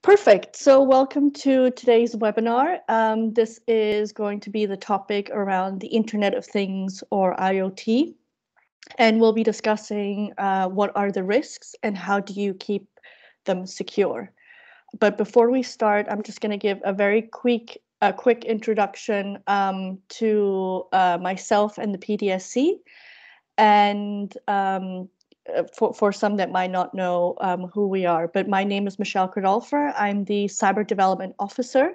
Perfect. So welcome to today's webinar. This is going to be the topic around the Internet of Things, or IoT. And we'll be discussing what are the risks and how do you keep them secure. But before we start, I'm just going to give a very quick introduction to myself and the PDSC. And for some that might not know who we are, but my name is Michelle Cordolfer. I'm the Cyber Development Officer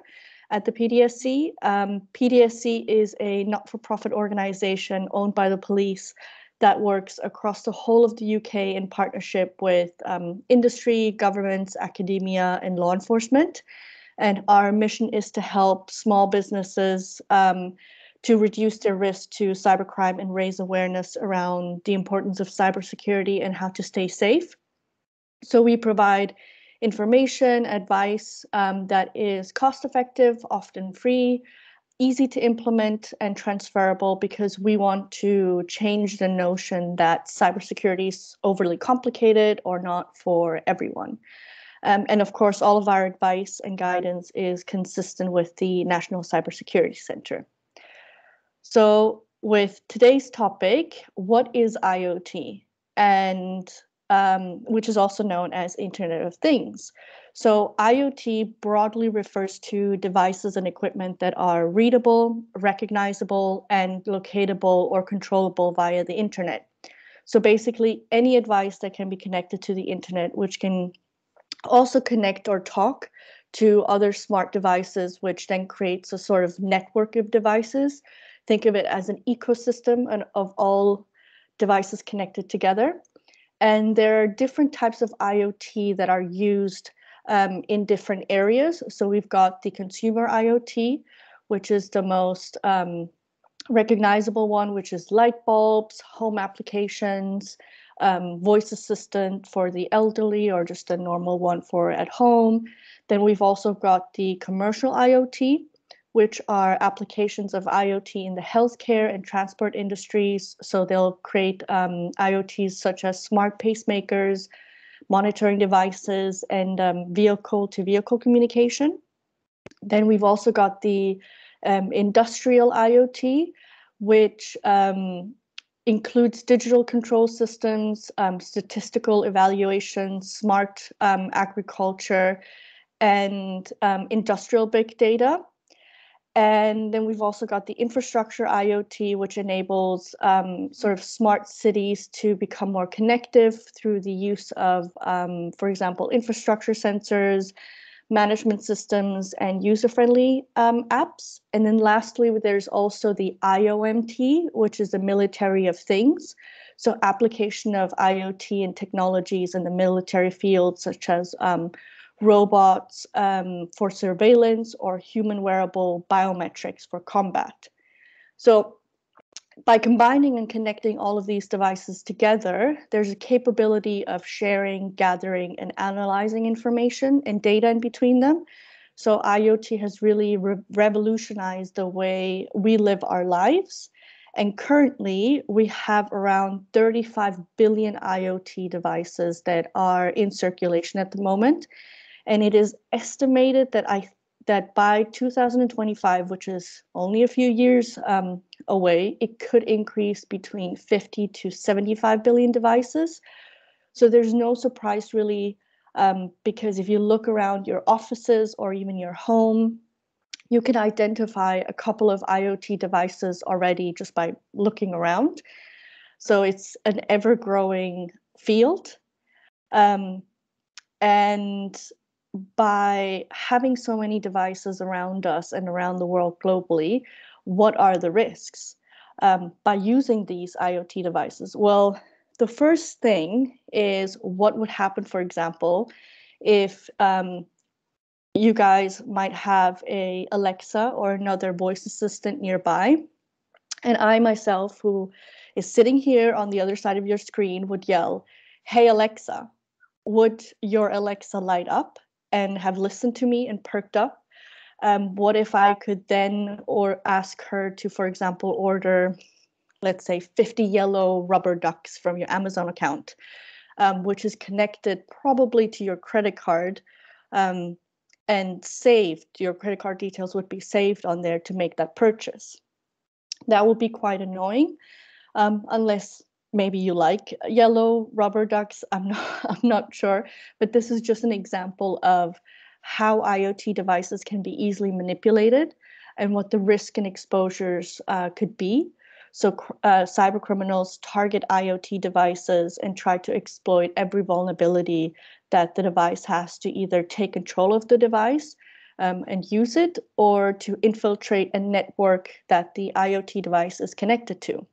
at the PDSC. PDSC is a not-for-profit organization owned by the police that works across the whole of the UK in partnership with industry, governments, academia, and law enforcement. And our mission is to help small businesses to reduce their risk to cybercrime and raise awareness around the importance of cybersecurity and how to stay safe. So we provide information, advice that is cost-effective, often free, easy to implement, and transferable, because we want to change the notion that cybersecurity is overly complicated or not for everyone. And of course, all of our advice and guidance is consistent with the National Cybersecurity Center. So with today's topic, what is IoT? And which is also known as Internet of Things. So IoT broadly refers to devices and equipment that are readable, recognizable, and locatable or controllable via the internet. So basically any device that can be connected to the internet, which can also connect or talk to other smart devices, which then creates a sort of network of devices. Think of it as an ecosystem of all devices connected together. And there are different types of IoT that are used in different areas. So we've got the consumer IoT, which is the most recognizable one, which is light bulbs, home applications, voice assistant for the elderly, or just a normal one for at home. Then we've also got the commercial IoT, which are applications of IoT in the healthcare and transport industries. So they'll create IoTs such as smart pacemakers, monitoring devices, and vehicle-to-vehicle communication. Then we've also got the industrial IoT, which includes digital control systems, statistical evaluation, smart agriculture, and industrial big data. And then we've also got the infrastructure IoT, which enables sort of smart cities to become more connective through the use of, for example, infrastructure sensors, management systems, and user-friendly apps. And then lastly, there's also the IOMT, which is the military of things. So application of IoT and technologies in the military field, such as robots for surveillance, or human wearable biometrics for combat. So by combining and connecting all of these devices together, there's a capability of sharing, gathering, and analyzing information and data in between them. So IoT has really revolutionized the way we live our lives. And currently, we have around 35 billion IoT devices that are in circulation at the moment. And it is estimated that by 2025, which is only a few years away, it could increase between 50 to 75 billion devices. So there's no surprise really, because if you look around your offices or even your home, you can identify a couple of IoT devices already just by looking around. So it's an ever-growing field. And by having so many devices around us and around the world globally, what are the risks by using these IoT devices? Well, the first thing is what would happen, for example, if you guys might have a Alexa or another voice assistant nearby, and I myself, who is sitting here on the other side of your screen, would yell, "Hey Alexa," would your Alexa light up and have listened to me and perked up? What if I could then ask her to, for example, order, let's say, 50 yellow rubber ducks from your Amazon account, which is connected probably to your credit card, and saved, your credit card details would be saved on there to make that purchase. That would be quite annoying, unless maybe you like yellow rubber ducks. I'm not sure, but this is just an example of how IoT devices can be easily manipulated and what the risk and exposures could be. So cyber criminals target IoT devices and try to exploit every vulnerability that the device has to either take control of the device and use it, or to infiltrate a network that the IoT device is connected to.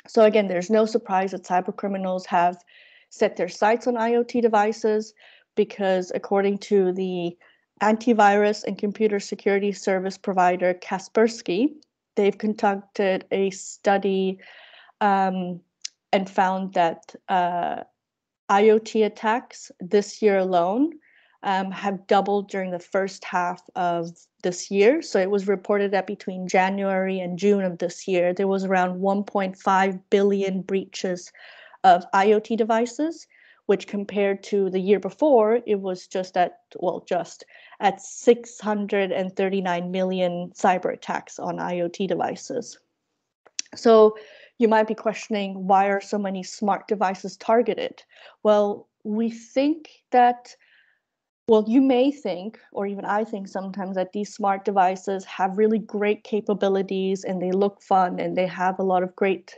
So again, there's no surprise that cyber criminals have set their sights on IoT devices because, according to the antivirus and computer security service provider Kaspersky, they've conducted a study and found that IoT attacks this year alone have doubled during the first half of this year. So it was reported that between January and June of this year, there was around 1.5 billion breaches of IoT devices, which compared to the year before, it was just at 639 million cyber attacks on IoT devices. So you might be questioning, why are so many smart devices targeted? Well, you may think, or even I think sometimes, that these smart devices have really great capabilities and they look fun and they have a lot of great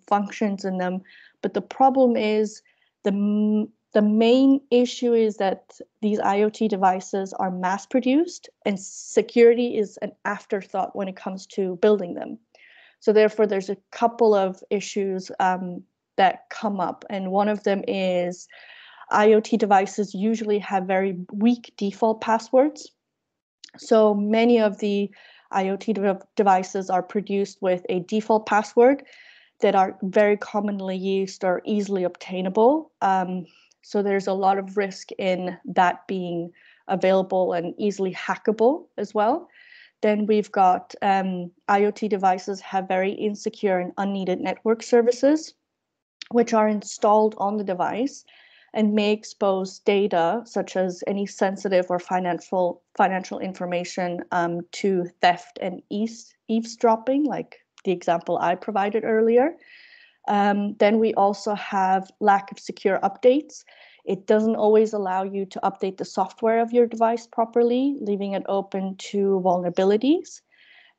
functions in them. But the problem is, the main issue is that these IoT devices are mass produced and security is an afterthought when it comes to building them. So therefore, there's a couple of issues that come up. And one of them is IoT devices usually have very weak default passwords. So many of the IoT devices are produced with a default password that are very commonly used or easily obtainable. So there's a lot of risk in that being available and easily hackable as well. Then we've got IoT devices have very insecure and unneeded network services, which are installed on the device and may expose data such as any sensitive or financial information to theft and eavesdropping, like the example I provided earlier. Then we also have lack of secure updates. It doesn't always allow you to update the software of your device properly, leaving it open to vulnerabilities.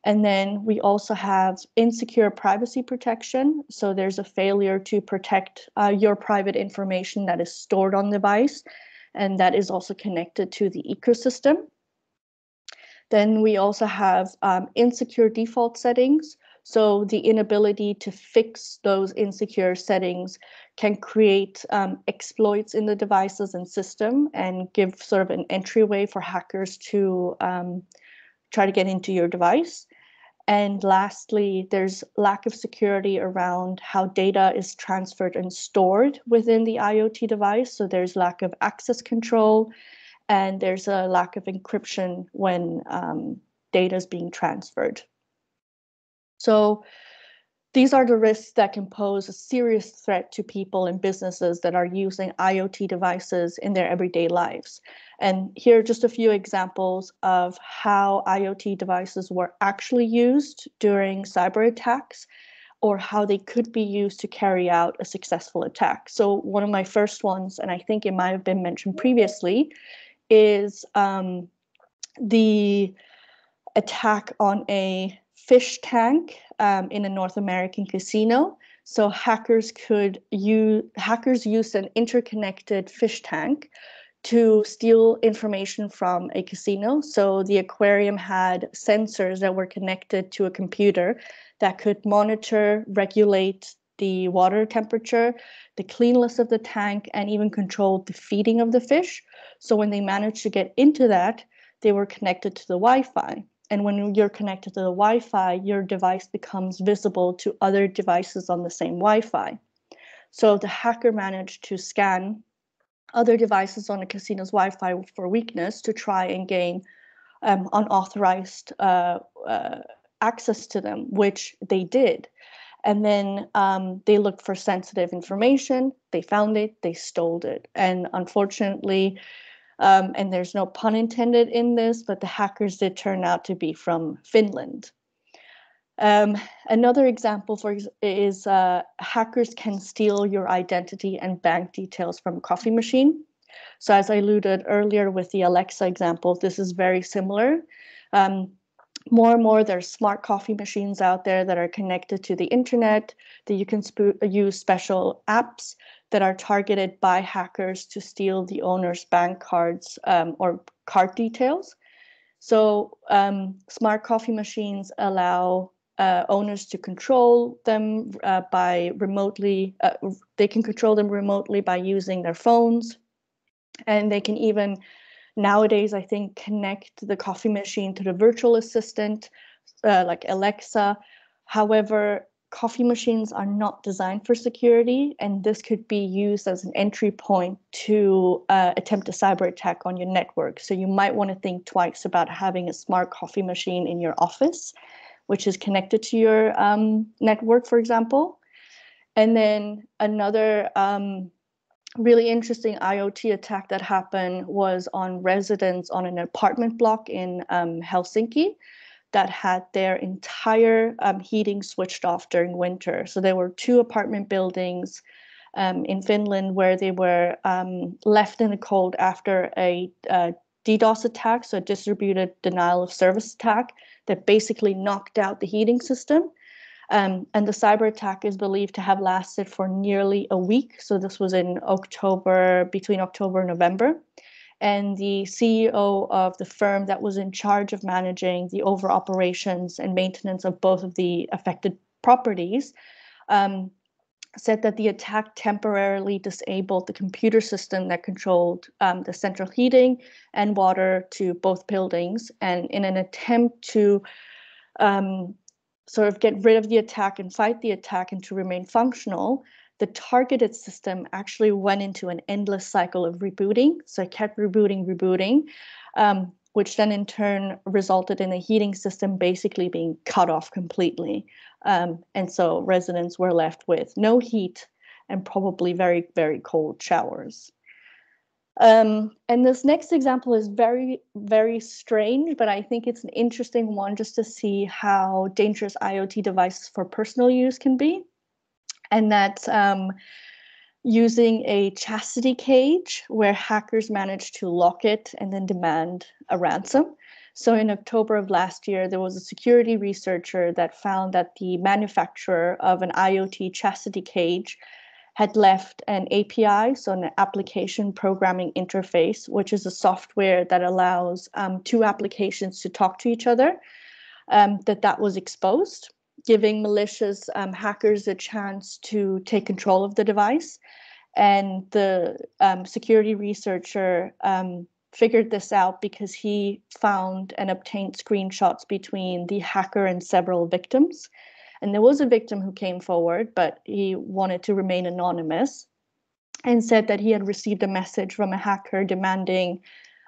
And then we also have insecure privacy protection. So there's a failure to protect your private information that is stored on the device, and that is also connected to the ecosystem. Then we also have insecure default settings. So the inability to fix those insecure settings can create exploits in the devices and system and give sort of an entryway for hackers to try to get into your device. And lastly, there's lack of security around how data is transferred and stored within the IoT device. So there's lack of access control, and there's a lack of encryption when data is being transferred. So these are the risks that can pose a serious threat to people and businesses that are using IoT devices in their everyday lives. And here are just a few examples of how IoT devices were actually used during cyber attacks, or how they could be used to carry out a successful attack. So one of my first ones, and I think it might have been mentioned previously, is the attack on a fish tank in a North American casino. So hackers used an interconnected fish tank to steal information from a casino. So the aquarium had sensors that were connected to a computer that could monitor, regulate the water temperature, the cleanliness of the tank, and even control the feeding of the fish. So when they managed to get into that, they were connected to the Wi-Fi. And when you're connected to the Wi-Fi, your device becomes visible to other devices on the same Wi-Fi. So the hacker managed to scan other devices on the casino's Wi-Fi for weakness to try and gain unauthorized access to them, which they did. And then they looked for sensitive information. They found it. They stole it. And unfortunately, And there's no pun intended in this, but the hackers did turn out to be from Finland. Another example is hackers can steal your identity and bank details from a coffee machine. So as I alluded earlier with the Alexa example, this is very similar. More and more, there's smart coffee machines out there that are connected to the internet, that you can use special apps that are targeted by hackers to steal the owner's bank cards or card details. So smart coffee machines allow owners to control them by remotely. They can control them remotely by using their phones, and they can even nowadays, I think, connect the coffee machine to the virtual assistant, like Alexa. However, coffee machines are not designed for security, and this could be used as an entry point to attempt a cyber attack on your network. So you might want to think twice about having a smart coffee machine in your office, which is connected to your network, for example. And then another really interesting IoT attack that happened was on residents on an apartment block in Helsinki that had their entire heating switched off during winter. So there were 2 apartment buildings in Finland where they were left in the cold after a DDoS attack, so a distributed denial of service attack that basically knocked out the heating system. And the cyber attack is believed to have lasted for nearly a week. So this was in October, between October and November. And the CEO of the firm that was in charge of managing the over operations and maintenance of both of the affected properties said that the attack temporarily disabled the computer system that controlled the central heating and water to both buildings. And in an attempt to sort of get rid of the attack and fight the attack and to remain functional, the targeted system actually went into an endless cycle of rebooting. So it kept rebooting, which then in turn resulted in the heating system basically being cut off completely. And so residents were left with no heat and probably very, very cold showers. And this next example is very, very strange, but I think it's an interesting one just to see how dangerous IoT devices for personal use can be. And that's using a chastity cage where hackers managed to lock it and then demand a ransom. So in October of last year, there was a security researcher that found that the manufacturer of an IoT chastity cage had left an API, so an application programming interface, which is a software that allows 2 applications to talk to each other, that was exposed, giving malicious hackers a chance to take control of the device. And the security researcher figured this out because he found and obtained screenshots between the hacker and several victims. And there was a victim who came forward, but he wanted to remain anonymous and said that he had received a message from a hacker demanding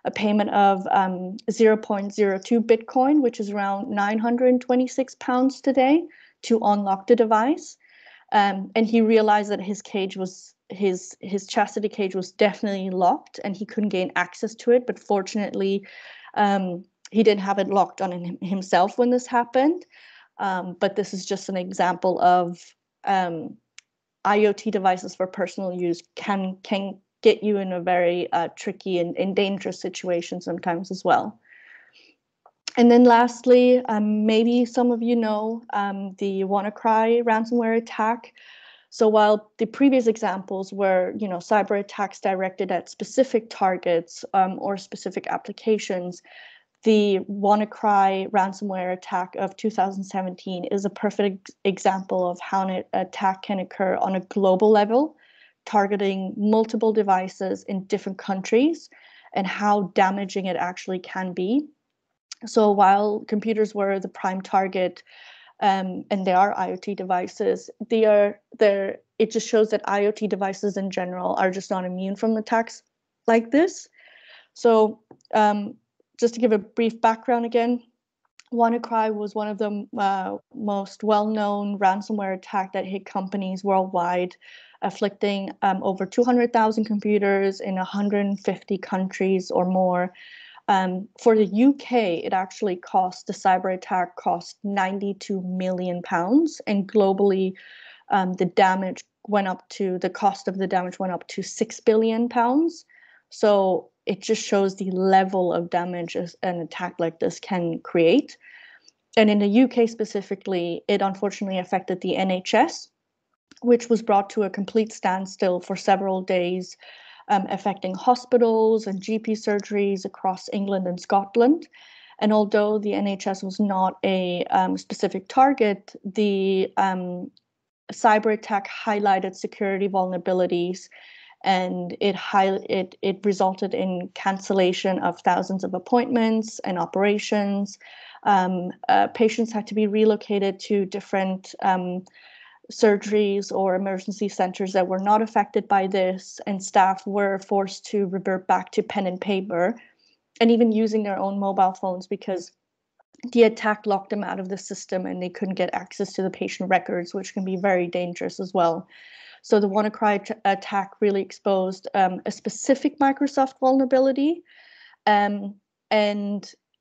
a payment of 0.02 Bitcoin, which is around 926 pounds today, to unlock the device. And he realized that his chastity cage was definitely locked and he couldn't gain access to it. But fortunately, he didn't have it locked on himself when this happened. But this is just an example of IoT devices for personal use can get you in a very tricky and dangerous situation sometimes as well. And then lastly, maybe some of you know the Wannacry ransomware attack. So while the previous examples were, cyber attacks directed at specific targets or specific applications, the Wannacry ransomware attack of 2017 is a perfect example of how an attack can occur on a global level, targeting multiple devices in different countries, and how damaging it actually can be. So while computers were the prime target, and they are IoT devices, it just shows that IoT devices in general are just not immune from attacks like this. So just to give a brief background again, Wannacry was one of the most well-known ransomware attack that hit companies worldwide, afflicting over 200,000 computers in 150 countries or more. For the UK, it actually the cyber attack cost £92 million, and globally, the cost of the damage went up to £6 billion. So it just shows the level of damage an attack like this can create. And in the UK specifically, it unfortunately affected the NHS, which was brought to a complete standstill for several days, affecting hospitals and GP surgeries across England and Scotland. And although the NHS was not a specific target, the cyber attack highlighted security vulnerabilities, and it resulted in cancellation of thousands of appointments and operations. Patients had to be relocated to different surgeries or emergency centers that were not affected by this, and staff were forced to revert back to pen and paper and even using their own mobile phones because the attack locked them out of the system and they couldn't get access to the patient records, which can be very dangerous as well. So the WannaCry attack really exposed a specific Microsoft vulnerability, and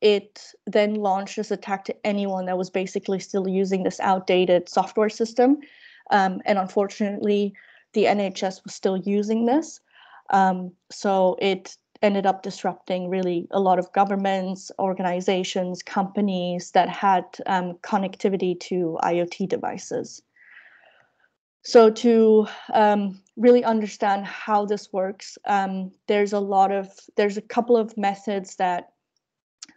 it then launched this attack to anyone that was basically still using this outdated software system. And unfortunately, the NHS was still using this. So it ended up disrupting really a lot of governments, organizations, companies that had connectivity to IoT devices. So to really understand how this works, there's a couple of methods that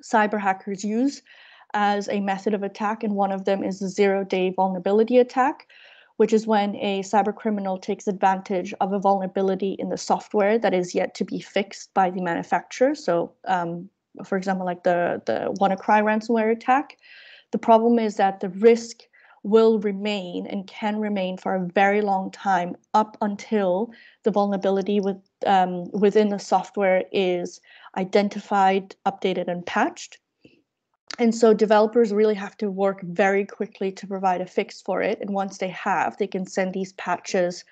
cyber hackers use as a method of attack, and one of them is the zero-day vulnerability attack, which is when a cyber criminal takes advantage of a vulnerability in the software that is yet to be fixed by the manufacturer. So, for example, like the Wannacry ransomware attack, the problem is that the risk will remain and can remain for a very long time up until the vulnerability within the software is identified, updated, and patched. And so developers really have to work very quickly to provide a fix for it. And once they can send these patches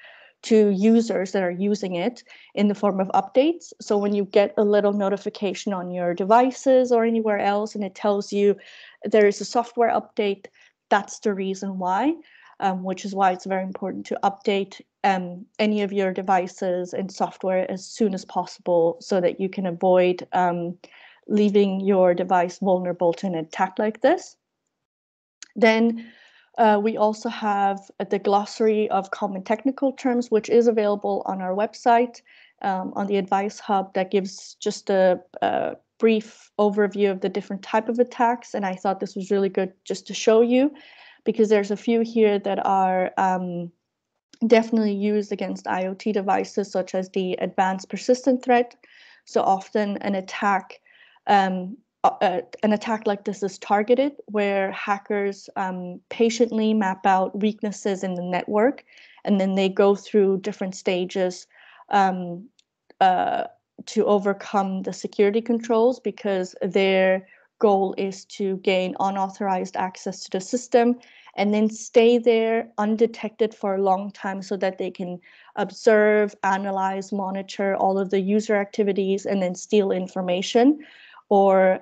to users that are using it in the form of updates. So when you get a little notification on your devices or anywhere else, and it tells you there is a software update, that's the reason why, which is why it's very important to update any of your devices and software as soon as possible so that you can avoid leaving your device vulnerable to an attack like this. Then we also have the glossary of common technical terms, which is available on our website on the Advice Hub, that gives just a brief overview of the different type of attacks. And I thought this was really good just to show you, because there's a few here that are definitely used against IoT devices, such as the advanced persistent threat. So often an attack like this is targeted, where hackers patiently map out weaknesses in the network, and then they go through different stages to overcome the security controls, because their goal is to gain unauthorized access to the system and then stay there undetected for a long time so that they can observe, analyze, monitor all of the user activities and then steal information, or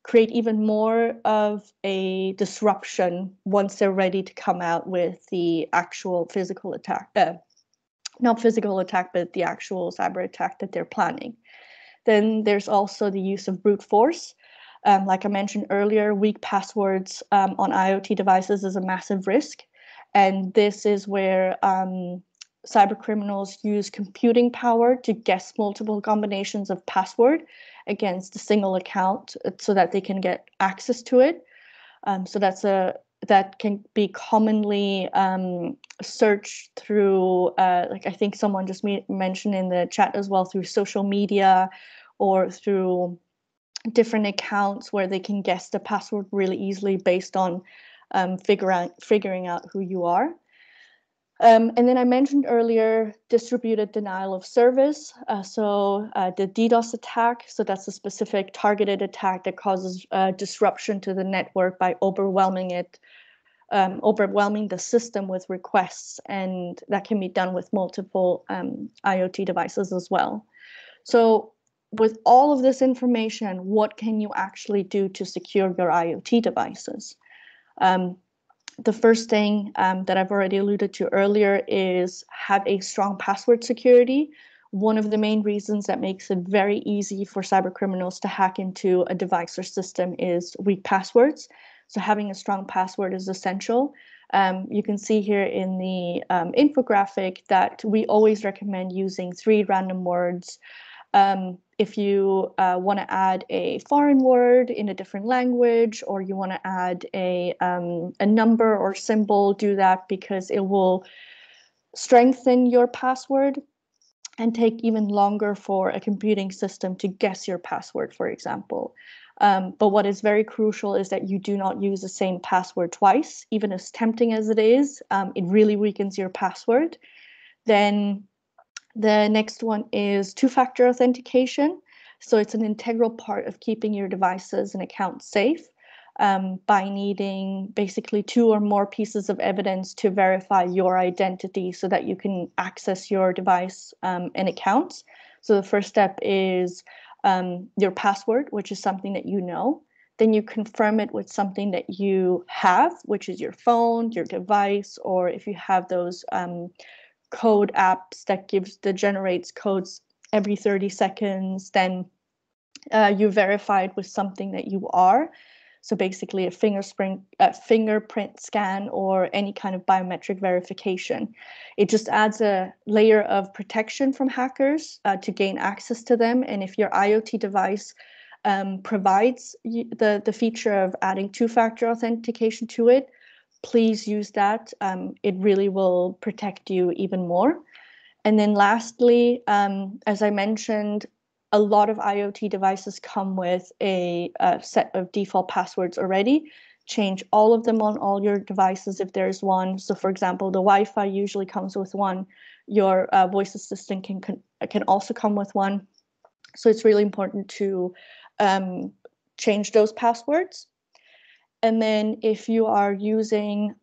create even more of a disruption once they're ready to come out with the actual physical attack, not physical attack, but the actual cyber attack that they're planning. Then there's also the use of brute force. Like I mentioned earlier, weak passwords on IoT devices is a massive risk. And this is where cyber criminals use computing power to guess multiple combinations of password against a single account so that they can get access to it. So that can be commonly searched through, like I think someone just mentioned in the chat as well, through social media or through different accounts where they can guess the password really easily based on figuring out who you are. And then I mentioned earlier distributed denial of service. The DDoS attack, so that's a specific targeted attack that causes disruption to the network by overwhelming the system with requests, and that can be done with multiple IoT devices as well. So with all of this information, what can you actually do to secure your IoT devices? The first thing that I've already alluded to earlier is have a strong password security. One of the main reasons that makes it very easy for cybercriminals to hack into a device or system is weak passwords. So having a strong password is essential. You can see here in the infographic that we always recommend using 3 random words. If you want to add a foreign word in a different language, or you want to add a number or symbol, do that, because it will strengthen your password and take even longer for a computing system to guess your password, for example. But what is very crucial is that you do not use the same password twice, even as tempting as it is. It really weakens your password. Then the next one is two-factor authentication. So it's an integral part of keeping your devices and accounts safe by needing basically 2 or more pieces of evidence to verify your identity so that you can access your device and accounts. So the first step is your password, which is something that you know. Then you confirm it with something that you have, which is your phone, your device, or if you have those code apps that generates codes every 30 seconds, then you verify it with something that you are. So basically a fingerprint scan or any kind of biometric verification. It just adds a layer of protection from hackers to gain access to them. And if your IoT device provides the feature of adding two-factor authentication to it, please use that. It really will protect you even more. And then lastly, as I mentioned, a lot of IoT devices come with a set of default passwords already. Change all of them on all your devices if there's one. So for example, the Wi-Fi usually comes with one. Your voice assistant can also come with one. So it's really important to change those passwords. And then if you are using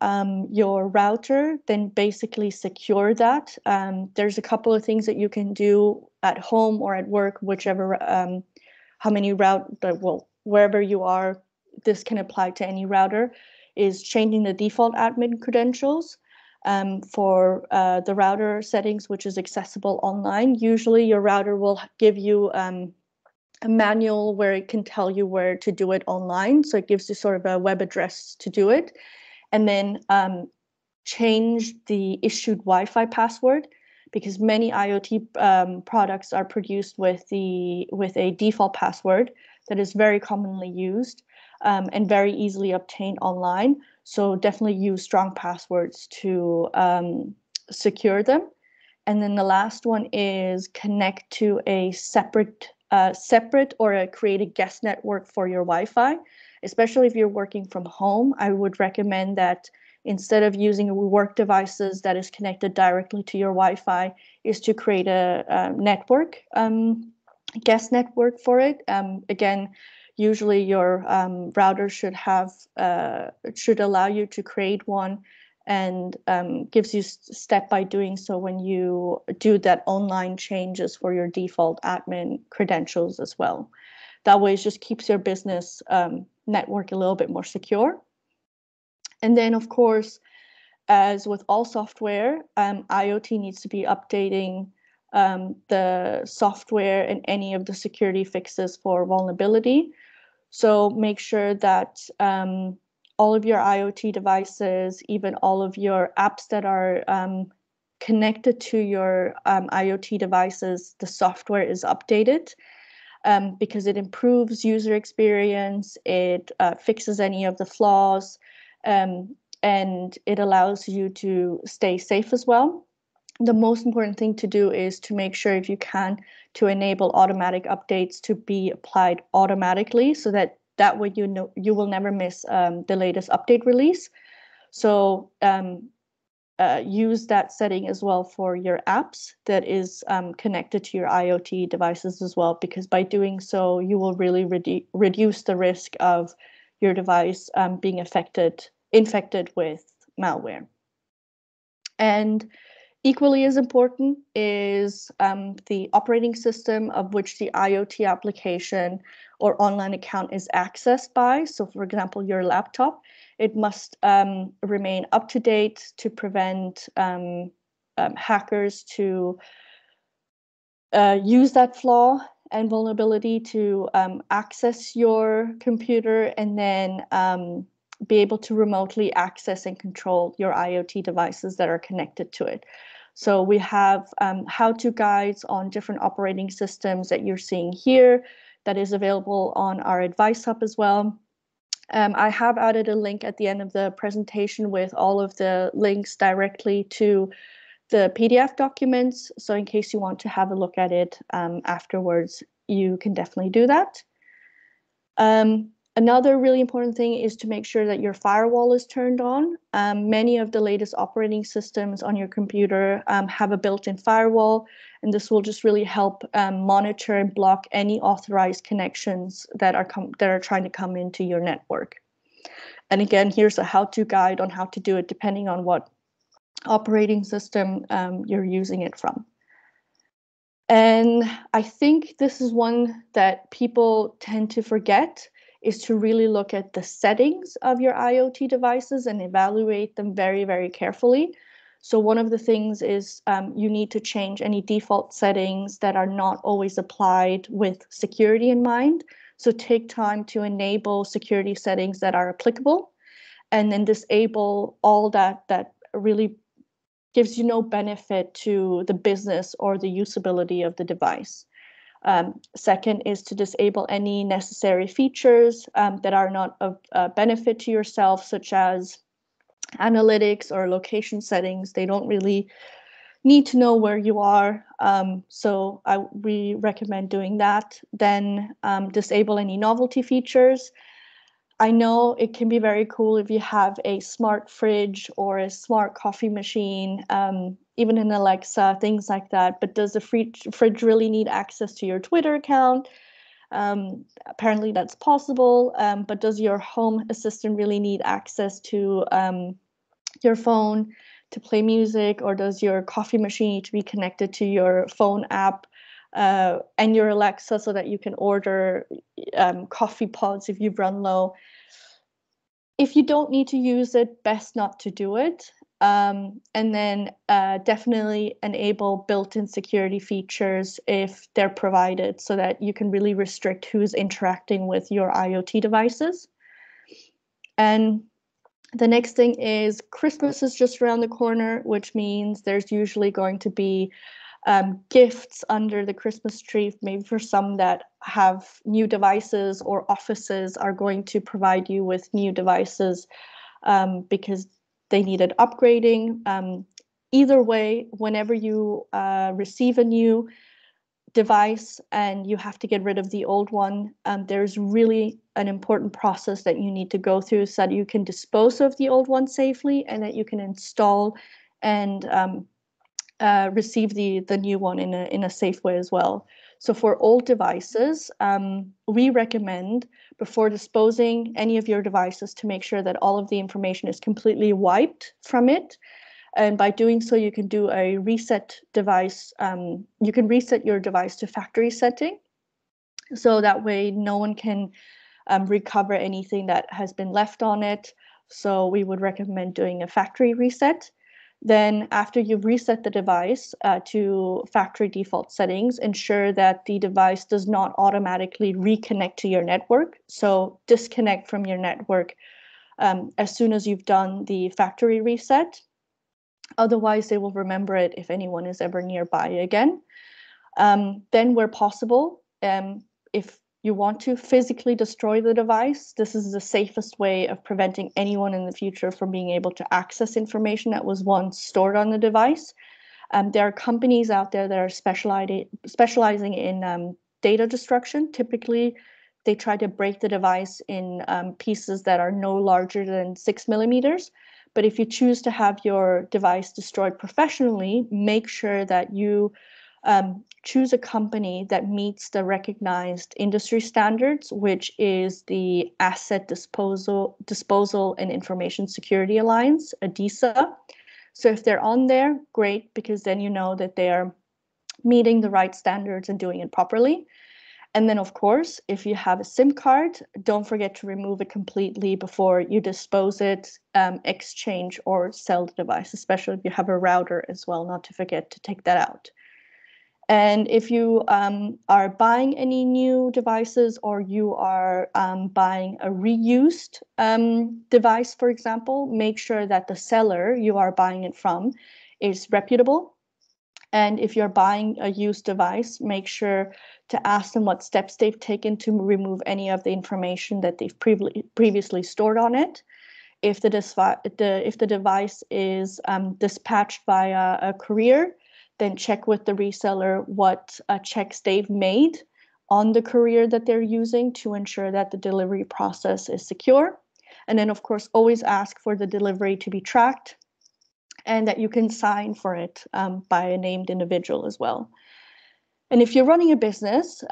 your router, then basically secure that. There's a couple of things that you can do at home or at work, whichever, wherever you are, this can apply to any router, is changing the default admin credentials for the router settings, which is accessible online. Usually your router will give you a manual where it can tell you where to do it online. So it gives you sort of a web address to do it. And then change the issued Wi-Fi password, because many IoT products are produced with a default password that is very commonly used and very easily obtained online. So definitely use strong passwords to secure them. And then the last one is connect to a separate or create a guest network for your Wi-Fi. Especially if you're working from home, I would recommend that instead of using work devices that is connected directly to your Wi-Fi, is to create a network, guest network for it. Again, usually your router should allow you to create one, and gives you step by doing so when you do that online changes for your default admin credentials as well. That way it just keeps your business network a little bit more secure. And then of course, as with all software, IoT needs to be updating the software and any of the security fixes for vulnerability. So make sure that all of your IoT devices, even all of your apps that are connected to your IoT devices, the software is updated because it improves user experience, it fixes any of the flaws, and it allows you to stay safe as well. The most important thing to do is to make sure, if you can, to enable automatic updates to be applied automatically, so that way you will never miss the latest update release. So use that setting as well for your apps that is connected to your IoT devices as well, because by doing so, you will really reduce the risk of your device being infected with malware. And equally as important is the operating system of which the IoT application or online account is accessed by. So for example, your laptop, it must remain up to date to prevent hackers to use that flaw and vulnerability to access your computer and then be able to remotely access and control your IoT devices that are connected to it. So we have how-to guides on different operating systems that you're seeing here that is available on our Advice Hub as well. I have added a link at the end of the presentation with all of the links directly to the PDF documents. So in case you want to have a look at it afterwards, you can definitely do that. Another really important thing is to make sure that your firewall is turned on. Many of the latest operating systems on your computer have a built-in firewall, and this will just really help monitor and block any authorized connections that are trying to come into your network. And again, here's a how-to guide on how to do it depending on what operating system you're using it from. And I think this is one that people tend to forget, is to really look at the settings of your IoT devices and evaluate them very, very carefully. So one of the things is you need to change any default settings that are not always applied with security in mind. So take time to enable security settings that are applicable, and then disable all that really gives you no benefit to the business or the usability of the device. Second is to disable any necessary features that are not of benefit to yourself, such as analytics or location settings. They don't really need to know where you are. So we recommend doing that. Then disable any novelty features. I know it can be very cool if you have a smart fridge or a smart coffee machine, even an Alexa, things like that. But does the fridge really need access to your Twitter account? Apparently that's possible, but does your home assistant really need access to your phone to play music, or does your coffee machine need to be connected to your phone app and your Alexa so that you can order coffee pods if you've run low? If you don't need to use it, best not to do it. And then definitely enable built-in security features if they're provided, so that you can really restrict who's interacting with your IoT devices. And the next thing is Christmas is just around the corner, which means there's usually going to be gifts under the Christmas tree, maybe for some that have new devices, or offices are going to provide you with new devices because they needed upgrading. Either way, whenever you receive a new device and you have to get rid of the old one, there's really an important process that you need to go through so that you can dispose of the old one safely, and that you can install and receive the new one in a safe way as well. So for old devices, we recommend, before disposing any of your devices, to make sure that all of the information is completely wiped from it. And by doing so, you can do a reset device. You can reset your device to factory setting. So that way no one can recover anything that has been left on it. So we would recommend doing a factory reset. Then after you've reset the device to factory default settings, ensure that the device does not automatically reconnect to your network. So disconnect from your network as soon as you've done the factory reset. Otherwise, they will remember it if anyone is ever nearby again. Then where possible, if you want to physically destroy the device, this is the safest way of preventing anyone in the future from being able to access information that was once stored on the device. There are companies out there that are specializing in data destruction. Typically, they try to break the device in pieces that are no larger than 6 millimeters. But if you choose to have your device destroyed professionally, make sure that you choose a company that meets the recognized industry standards, which is the Asset Disposal and Information Security Alliance, ADISA. So if they're on there, great, because then you know that they are meeting the right standards and doing it properly. And then, of course, if you have a SIM card, don't forget to remove it completely before you dispose it, exchange, or sell the device, especially if you have a router as well, not to forget to take that out. And if you are buying any new devices, or you are buying a reused device, for example, make sure that the seller you are buying it from is reputable. And if you're buying a used device, make sure to ask them what steps they've taken to remove any of the information that they've previously stored on it. If the device is dispatched via a courier, then check with the reseller what checks they've made on the courier that they're using to ensure that the delivery process is secure. And then, of course, always ask for the delivery to be tracked and that you can sign for it by a named individual as well. And if you're running a business,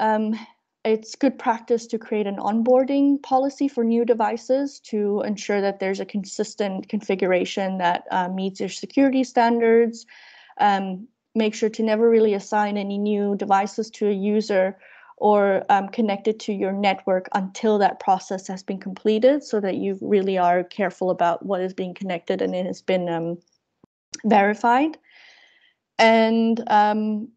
it's good practice to create an onboarding policy for new devices to ensure that there's a consistent configuration that meets your security standards. Make sure to never really assign any new devices to a user or connect it to your network until that process has been completed, so that you really are careful about what is being connected and it has been verified. And the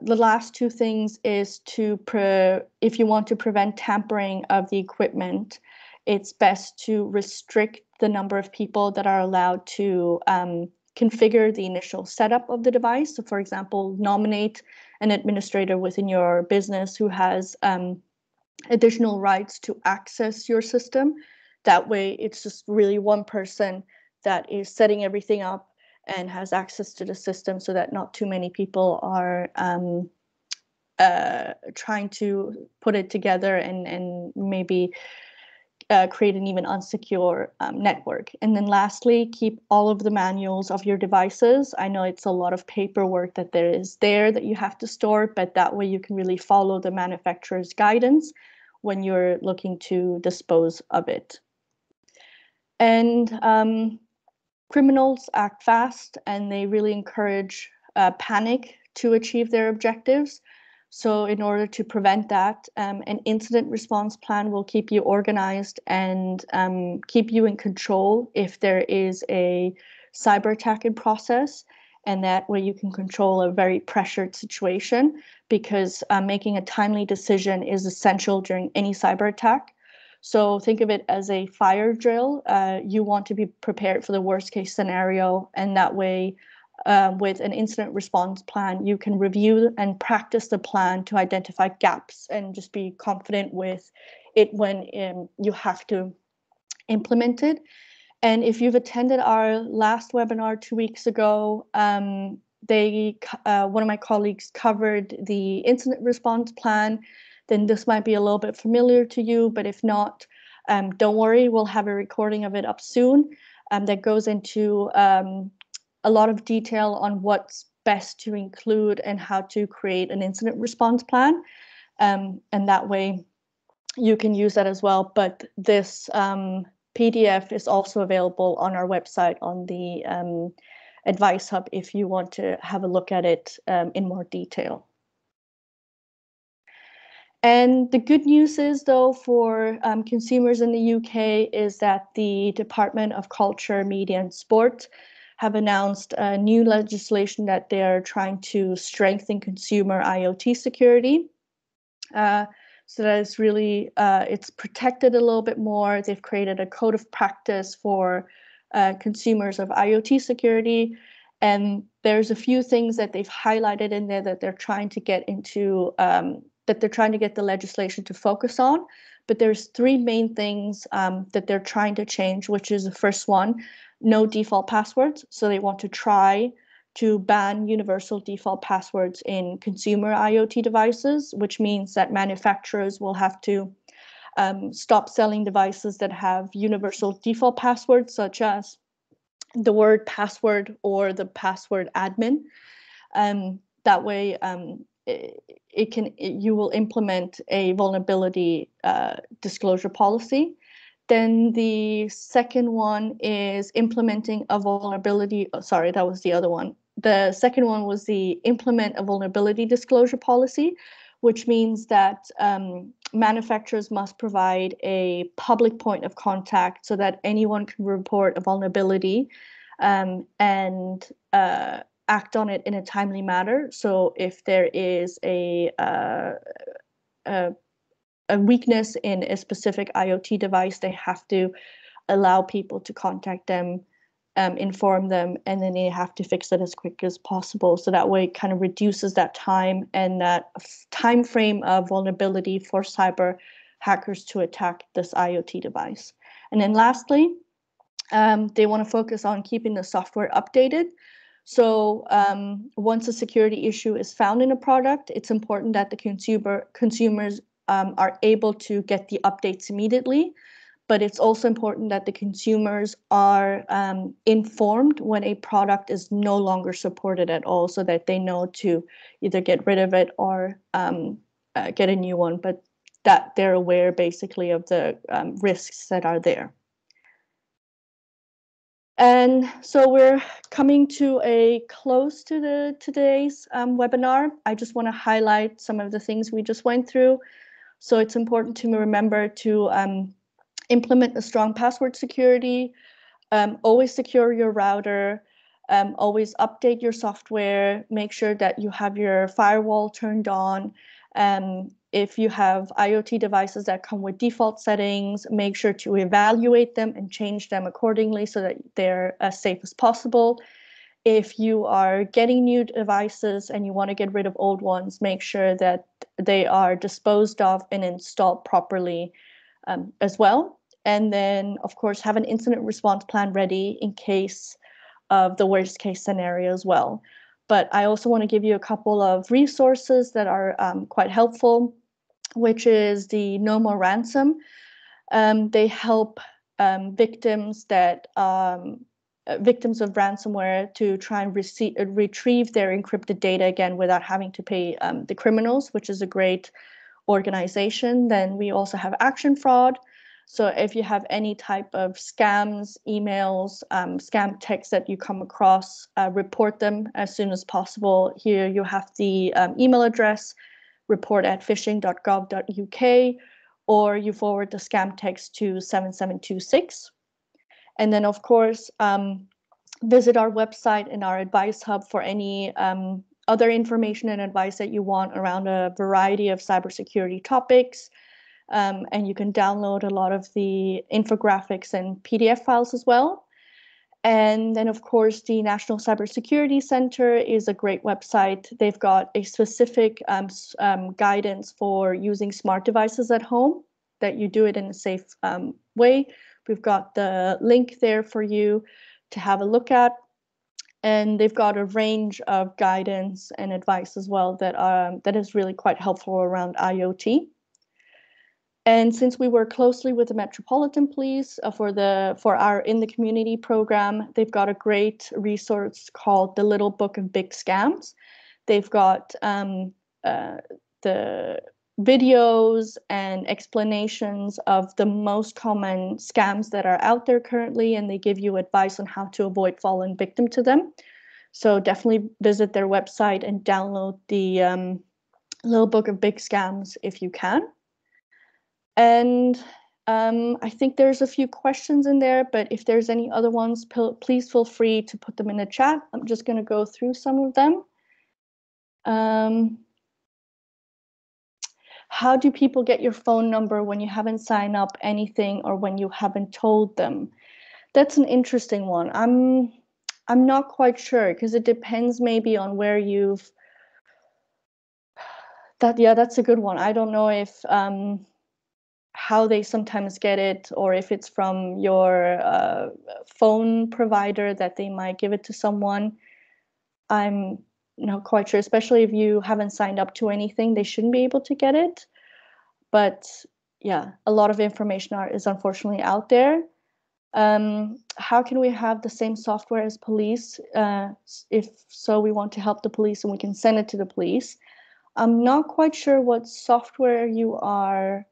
last two things is if you want to prevent tampering of the equipment, it's best to restrict the number of people that are allowed to configure the initial setup of the device. So, for example, nominate an administrator within your business who has additional rights to access your system. That way, it's just really one person that is setting everything up and has access to the system, so that not too many people are trying to put it together and maybe create an even unsecure network. And then lastly, keep all of the manuals of your devices. I know it's a lot of paperwork that that you have to store, but that way you can really follow the manufacturer's guidance when you're looking to dispose of it. And criminals act fast, and they really encourage panic to achieve their objectives. So in order to prevent that, an incident response plan will keep you organized and keep you in control if there is a cyber attack in process. And that way you can control a very pressured situation, because making a timely decision is essential during any cyber attack. So think of it as a fire drill. You want to be prepared for the worst case scenario, and that way with an incident response plan, you can review and practice the plan to identify gaps and just be confident with it when you have to implement it. And if you've attended our last webinar 2 weeks ago, one of my colleagues covered the incident response plan, then this might be a little bit familiar to you, but if not, don't worry, we'll have a recording of it up soon that goes into a lot of detail on what's best to include and how to create an incident response plan. And that way you can use that as well. But this PDF is also available on our website on the Advice Hub if you want to have a look at it in more detail. And the good news is, though, for consumers in the UK is that the Department of Culture, Media and Sport have announced new legislation that they're trying to strengthen consumer IoT security. So that is really, it's protected a little bit more. They've created a code of practice for consumers of IoT security. And there's a few things that they've highlighted in there that they're trying to get into, that they're trying to get the legislation to focus on. But there's three main things that they're trying to change, which is the first one, no default passwords. So they want to try to ban universal default passwords in consumer IoT devices, which means that manufacturers will have to stop selling devices that have universal default passwords, such as the word password or the password admin. That way, you will implement a vulnerability disclosure policy. Then the second one is implementing a vulnerability. Oh, sorry, that was the other one. The second one was the implement a vulnerability disclosure policy, which means that manufacturers must provide a public point of contact so that anyone can report a vulnerability and act on it in a timely manner. So if there is a weakness in a specific IoT device, they have to allow people to contact them, inform them, and then they have to fix it as quick as possible. So that way it kind of reduces that time and that time frame of vulnerability for cyber hackers to attack this IoT device. And then lastly, they want to focus on keeping the software updated. So once a security issue is found in a product, it's important that the consumers are able to get the updates immediately. But it's also important that the consumers are informed when a product is no longer supported at all, so that they know to either get rid of it or get a new one, but that they're aware basically of the risks that are there. And so we're coming to a close to today's webinar. I just want to highlight some of the things we just went through. So it's important to remember to implement a strong password security, always secure your router, always update your software, make sure that you have your firewall turned on. If you have IoT devices that come with default settings, make sure to evaluate them and change them accordingly so that they're as safe as possible. If you are getting new devices and you want to get rid of old ones, make sure that they are disposed of and installed properly as well. And then, of course, have an incident response plan ready in case of the worst case scenario as well. But I also want to give you a couple of resources that are quite helpful, which is the No More Ransom. They help victims victims of ransomware to try and retrieve their encrypted data again without having to pay the criminals, which is a great organization. Then we also have Action Fraud. So if you have any type of scams, emails, scam texts that you come across, report them as soon as possible. Here you have the email address, report@phishing.gov.uk, or you forward the scam text to 7726. And then, of course, visit our website and our advice hub for any other information and advice that you want around a variety of cybersecurity topics. And you can download a lot of the infographics and PDF files as well. And then, of course, the National Cybersecurity Center is a great website. They've got a specific guidance for using smart devices at home, that you do it in a safe way. We've got the link there for you to have a look at. And they've got a range of guidance and advice as well that is really quite helpful around IoT. And since we work closely with the Metropolitan Police for our In the Community program, they've got a great resource called the Little Book of Big Scams. They've got the videos and explanations of the most common scams that are out there currently, and they give you advice on how to avoid falling victim to them. So definitely visit their website and download the Little Book of Big Scams if you can. And I think there's a few questions in there, but if there's any other ones, please feel free to put them in the chat. I'm just going to go through some of them. How do people get your phone number when you haven't signed up anything or when you haven't told them? That's an interesting one. I'm not quite sure, because it depends maybe on where you've... that's a good one. I don't know if... how they sometimes get it, or if it's from your phone provider that they might give it to someone. I'm not quite sure, especially if you haven't signed up to anything, they shouldn't be able to get it. But yeah, a lot of information is unfortunately out there. How can we have the same software as police? If so, we want to help the police and we can send it to the police. I'm not quite sure what software you're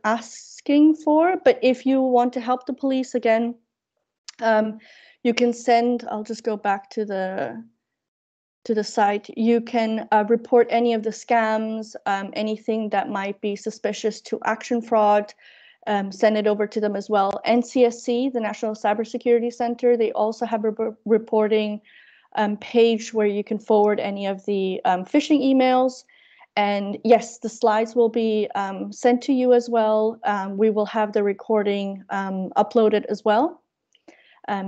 asking for, but if you want to help the police, again, you can send, I'll just go back to the site. You can report any of the scams, anything that might be suspicious to action fraud, send it over to them as well. NCSC, the National Cybersecurity Center, they also have a reporting page where you can forward any of the phishing emails. And yes, the slides will be sent to you as well. We will have the recording uploaded as well.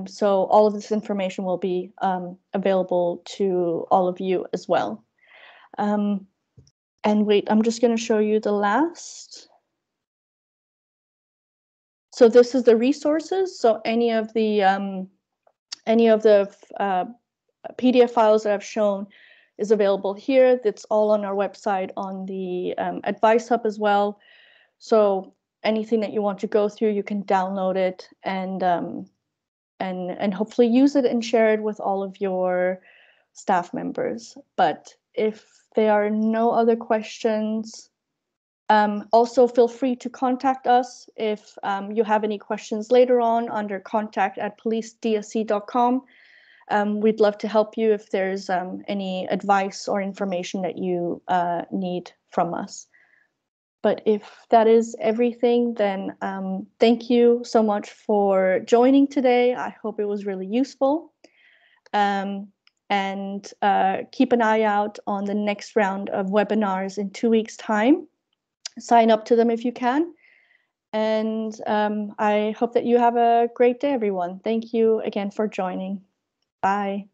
So all of this information will be available to all of you as well. And wait, I'm just going to show you the last. So this is the resources. So any of the PDF files that I've shown is available here. That's all on our website on the Advice Hub as well. So anything that you want to go through, you can download it and hopefully use it and share it with all of your staff members. But if there are no other questions, also feel free to contact us if you have any questions later on under contact@policedsc.com. We'd love to help you if there's any advice or information that you need from us. But if that is everything, then thank you so much for joining today. I hope it was really useful. And keep an eye out on the next round of webinars in 2 weeks' time. Sign up to them if you can. And I hope that you have a great day, everyone. Thank you again for joining. Bye.